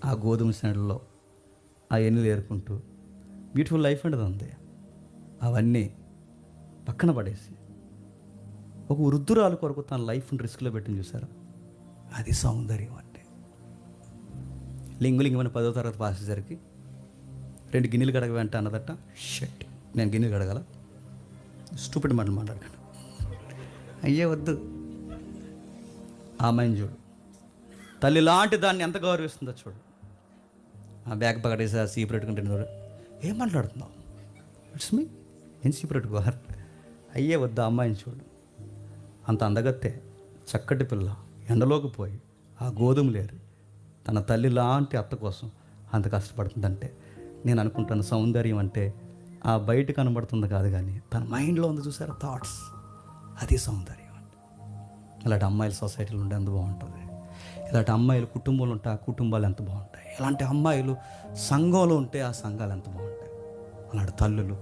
ఆ గోధుమ స్నాడ్లో ఆ ఎన్నులు ఏరుకుంటూ బ్యూటిఫుల్ లైఫ్ అనేది ఉంది. అవన్నీ పక్కన పడేసి ఒక వృద్ధురాలు కొరకు తన లైఫ్ని రిస్క్లో పెట్టింది చూసారా, అది సౌందర్యం అంటే. లింగులింగమని 10వ తరగతి పాస్ అయ్యేసరికి 2 గిన్నెలు కడగ వెంట అన్నదట. షట్, నేను గిన్నెలు కడగల, స్టూపిడ్ మాటలు మాట్లాడకండి, అయ్యే వద్దు. ఆ అమ్మాయిని చూడు, తల్లి లాంటి దాన్ని ఎంత గౌరవిస్తుందో చూడు. ఆ బ్యాగ్ పక్కడేసి ఆ సీపు పెట్టుకుంటే ఏం మాట్లాడుతున్నావు, ఇట్స్ మీ, నేను సీపు పెట్టుకోవాలి, అయ్యే వద్దు. ఆ అమ్మాయిని చూడు, అంత అందగత్తే, చక్కటి పిల్ల, ఎండలోకి పోయి ఆ గోధుమలేరు తన తల్లి లాంటి అత్త కోసం అంత కష్టపడుతుందంటే నేను అనుకుంటాను సౌందర్యం అంటే ఆ బయట కనబడుతుంది కాదు, కానీ తన మైండ్లో ఉంది చూసారా థాట్స్, అది సౌందర్యం అంటే. ఇలాంటి అమ్మాయిలు సొసైటీలో ఉంటే ఎంత బాగుంటుంది, ఇలాంటి అమ్మాయిలు కుటుంబంలో ఉంటే ఆ కుటుంబాలు ఎంత బాగుంటాయి, ఇలాంటి అమ్మాయిలు సంఘంలో ఉంటే ఆ సంఘాలు ఎంత బాగుంటాయి, అలాంటి తల్లులు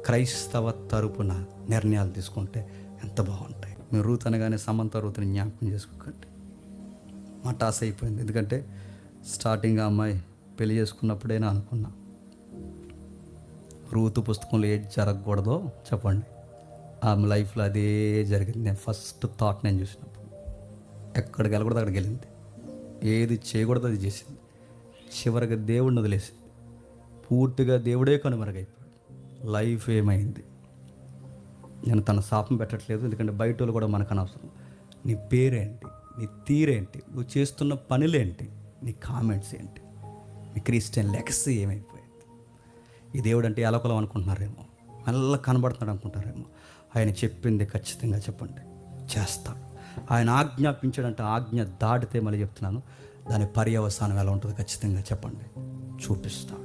క్రైస్తవ తరపున నిర్ణయాలు తీసుకుంటే ఎంత బాగుంటాయి. మీరు రూత్ అనగానే సమంత రూత్ని జ్ఞాపకం చేసుకోకండి. మా టాస్ అయిపోయింది, ఎందుకంటే స్టార్టింగ్ ఆ అమ్మాయి పెళ్లి చేసుకున్నప్పుడైనా అనుకున్నా రూతు పుస్తకంలో ఏది జరగకూడదో చెప్పండి, ఆమె లైఫ్లో అదే జరిగింది. నేను ఫస్ట్ థాట్ నేను చూసినప్పుడు ఎక్కడికి వెళ్ళకూడదు అక్కడికి వెళ్ళింది, ఏది చేయకూడదు అది చేసింది, చివరిగా దేవుడిని వదిలేసింది, పూర్తిగా దేవుడే కనుమరుగైపోయాడు. లైఫ్ ఏమైంది? నేను తన శాపం పెట్టట్లేదు, ఎందుకంటే బయట వాళ్ళు కూడా మనకు అనవసరం. నీ పేరేంటి, నీ తీరేంటి, నువ్వు చేస్తున్న పనులేంటి, నీ కామెంట్స్ ఏంటి, నీ క్రిస్టియన్ లెగసీ ఏమైపోయింది? ఈ దేవుడు అంటే ఎలకొలం అనుకుంటున్నారేమో, మెల్ల కనబడుతున్నాడు అనుకుంటారేమో. ఆయన చెప్పింది ఖచ్చితంగా చెప్పండి, చేస్తాడు. ఆయన ఆజ్ఞాపించాడంటే ఆజ్ఞ దాటితే మళ్ళీ చెప్తున్నాను, దాని పర్యవసానం ఎలా ఉంటుందో ఖచ్చితంగా చెప్పండి, చూపిస్తాడు.